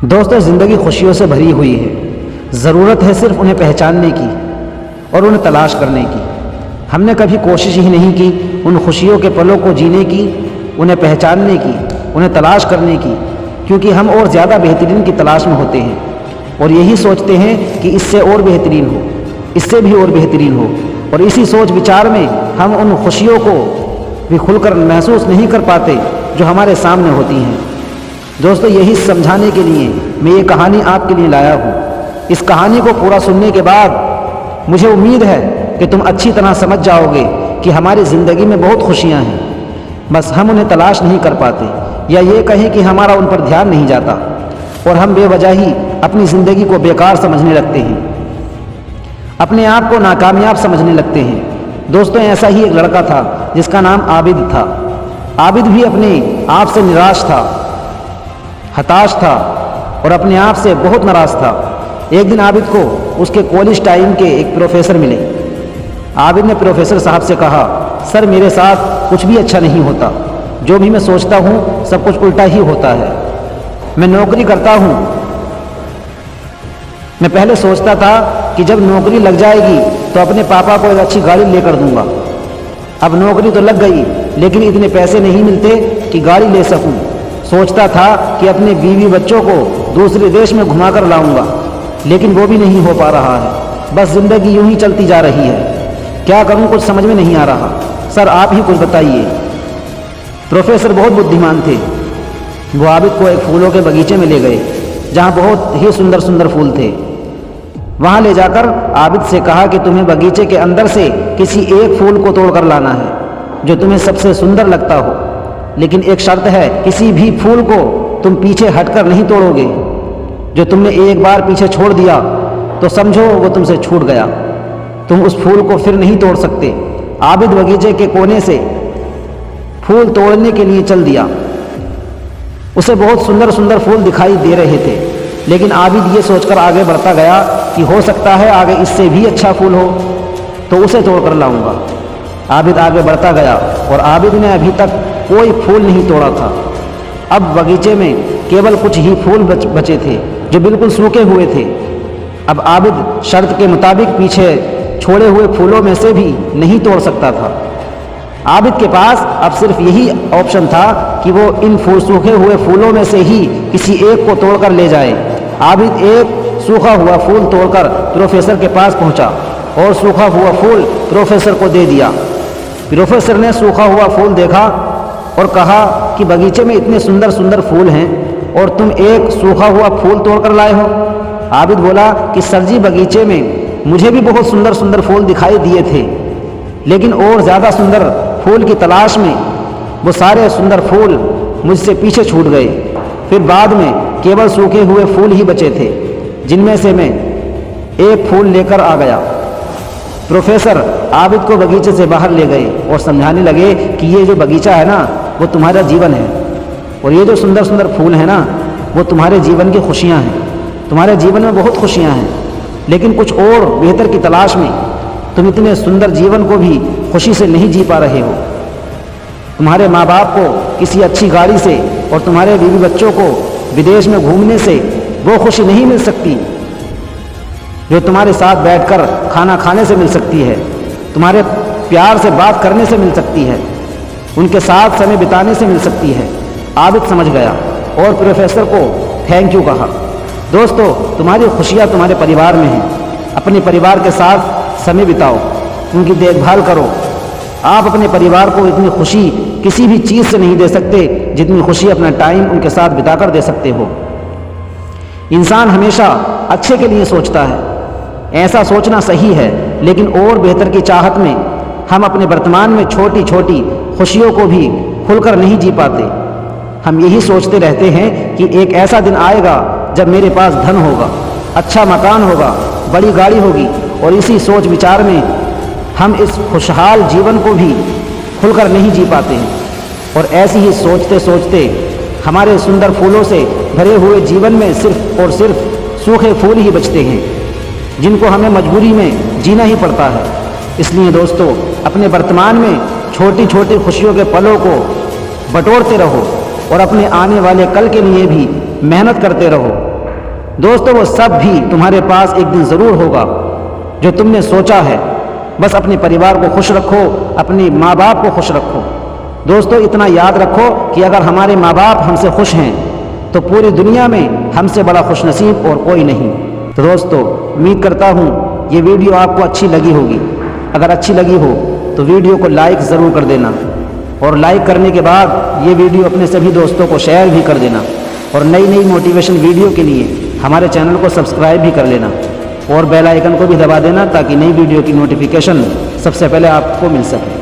दोस्तों, ज़िंदगी खुशियों से भरी हुई है। ज़रूरत है सिर्फ उन्हें पहचानने की और उन्हें तलाश करने की। हमने कभी कोशिश ही नहीं की उन खुशियों के पलों को जीने की, उन्हें पहचानने की, उन्हें तलाश करने की, क्योंकि हम और ज़्यादा बेहतरीन की तलाश में होते हैं और यही सोचते हैं कि इससे और बेहतरीन हो, इससे भी और बेहतरीन हो। और इसी सोच विचार में हम उन खुशियों को भी खुलकर महसूस नहीं कर पाते जो हमारे सामने होती हैं। दोस्तों, यही समझाने के लिए मैं ये कहानी आपके लिए लाया हूँ। इस कहानी को पूरा सुनने के बाद मुझे उम्मीद है कि तुम अच्छी तरह समझ जाओगे कि हमारी ज़िंदगी में बहुत खुशियाँ हैं, बस हम उन्हें तलाश नहीं कर पाते, या ये कहें कि हमारा उन पर ध्यान नहीं जाता और हम बेवजह ही अपनी ज़िंदगी को बेकार समझने लगते हैं, अपने आप को नाकामयाब समझने लगते हैं। दोस्तों, ऐसा ही एक लड़का था जिसका नाम आबिद था। आबिद भी अपने आप से निराश था, हताश था और अपने आप से बहुत नाराज़ था। एक दिन आबिद को उसके कॉलेज टाइम के एक प्रोफेसर मिले। आबिद ने प्रोफेसर साहब से कहा, सर मेरे साथ कुछ भी अच्छा नहीं होता, जो भी मैं सोचता हूँ सब कुछ उल्टा ही होता है। मैं नौकरी करता हूँ, मैं पहले सोचता था कि जब नौकरी लग जाएगी तो अपने पापा को एक अच्छी गाड़ी लेकर दूंगा। अब नौकरी तो लग गई लेकिन इतने पैसे नहीं मिलते कि गाड़ी ले सकूं। सोचता था कि अपने बीवी बच्चों को दूसरे देश में घुमाकर लाऊंगा, लेकिन वो भी नहीं हो पा रहा है। बस ज़िंदगी यूं ही चलती जा रही है। क्या करूं, कुछ समझ में नहीं आ रहा। सर आप ही कुछ बताइए। प्रोफेसर बहुत बुद्धिमान थे। वो आबिद को एक फूलों के बगीचे में ले गए जहाँ बहुत ही सुंदर सुंदर फूल थे। वहाँ ले जाकर आबिद से कहा कि तुम्हें बगीचे के अंदर से किसी एक फूल को तोड़कर लाना है जो तुम्हें सबसे सुंदर लगता हो, लेकिन एक शर्त है, किसी भी फूल को तुम पीछे हटकर नहीं तोड़ोगे। जो तुमने एक बार पीछे छोड़ दिया तो समझो वो तुमसे छूट गया, तुम उस फूल को फिर नहीं तोड़ सकते। आबिद बगीचे के कोने से फूल तोड़ने के लिए चल दिया। उसे बहुत सुंदर सुंदर फूल दिखाई दे रहे थे, लेकिन आबिद ये सोचकर आगे बढ़ता गया कि हो सकता है आगे इससे भी अच्छा फूल हो तो उसे तोड़कर लाऊंगा। आबिद आगे बढ़ता गया और आबिद ने अभी तक कोई फूल नहीं तोड़ा था। अब बगीचे में केवल कुछ ही फूल बचे थे जो बिल्कुल सूखे हुए थे। अब आबिद शर्त के मुताबिक पीछे छोड़े हुए फूलों में से भी नहीं तोड़ सकता था। आबिद के पास अब सिर्फ यही ऑप्शन था कि वो इन सूखे हुए फूलों में से ही किसी एक को तोड़कर ले जाए। आबिद एक सूखा हुआ फूल तोड़कर प्रोफेसर के पास पहुंचा और सूखा हुआ फूल प्रोफेसर को दे दिया। प्रोफेसर ने सूखा हुआ फूल देखा और कहा कि बगीचे में इतने सुंदर सुंदर फूल हैं और तुम एक सूखा हुआ फूल तोड़कर लाए हो। आबिद बोला कि सर जी, बगीचे में मुझे भी बहुत सुंदर सुंदर फूल दिखाई दिए थे, लेकिन और ज़्यादा सुंदर फूल की तलाश में वो सारे सुंदर फूल मुझसे पीछे छूट गए। फिर बाद में केवल सूखे हुए फूल ही बचे थे, जिनमें से मैं एक फूल लेकर आ गया। प्रोफेसर आबिद को बगीचे से बाहर ले गए और समझाने लगे कि ये जो बगीचा है ना, वो तुम्हारा जीवन है, और ये जो सुंदर सुंदर फूल है ना, वो तुम्हारे जीवन की खुशियाँ हैं। तुम्हारे जीवन में बहुत खुशियाँ हैं, लेकिन कुछ और बेहतर की तलाश में तुम इतने सुंदर जीवन को भी खुशी से नहीं जी पा रहे हो। तुम्हारे माँ बाप को किसी अच्छी गाड़ी से और तुम्हारे बीवी बच्चों को विदेश में घूमने से वो खुशी नहीं मिल सकती जो तुम्हारे साथ बैठकर खाना खाने से मिल सकती है, तुम्हारे प्यार से बात करने से मिल सकती है, उनके साथ समय बिताने से मिल सकती है। आबिद समझ गया और प्रोफेसर को थैंक यू कहा। दोस्तों, तुम्हारी खुशियाँ तुम्हारे परिवार में हैं। अपने परिवार के साथ समय बिताओ, उनकी देखभाल करो। आप अपने परिवार को इतनी खुशी किसी भी चीज़ से नहीं दे सकते जितनी खुशी अपना टाइम उनके साथ बिताकर दे सकते हो। इंसान हमेशा अच्छे के लिए सोचता है, ऐसा सोचना सही है, लेकिन और बेहतर की चाहत में हम अपने वर्तमान में छोटी छोटी खुशियों को भी खुलकर नहीं जी पाते। हम यही सोचते रहते हैं कि एक ऐसा दिन आएगा जब मेरे पास धन होगा, अच्छा मकान होगा, बड़ी गाड़ी होगी, और इसी सोच विचार में हम इस खुशहाल जीवन को भी खुलकर नहीं जी पाते हैं। और ऐसे ही सोचते सोचते हमारे सुंदर फूलों से भरे हुए जीवन में सिर्फ और सिर्फ सूखे फूल ही बचते हैं, जिनको हमें मजबूरी में जीना ही पड़ता है। इसलिए दोस्तों, अपने वर्तमान में छोटी छोटी खुशियों के पलों को बटोरते रहो और अपने आने वाले कल के लिए भी मेहनत करते रहो। दोस्तों वो सब भी तुम्हारे पास एक दिन ज़रूर होगा जो तुमने सोचा है। बस अपने परिवार को खुश रखो, अपने माँ बाप को खुश रखो। दोस्तों इतना याद रखो कि अगर हमारे माँ बाप हमसे खुश हैं तो पूरी दुनिया में हमसे बड़ा खुशनसीब और कोई नहीं। तो दोस्तों उम्मीद करता हूँ ये वीडियो आपको अच्छी लगी होगी। अगर अच्छी लगी हो तो वीडियो को लाइक ज़रूर कर देना, और लाइक करने के बाद ये वीडियो अपने सभी दोस्तों को शेयर भी कर देना, और नई नई मोटिवेशन वीडियो के लिए हमारे चैनल को सब्सक्राइब भी कर लेना, और बेल आइकन को भी दबा देना ताकि नई वीडियो की नोटिफिकेशन सबसे पहले आपको मिल सके।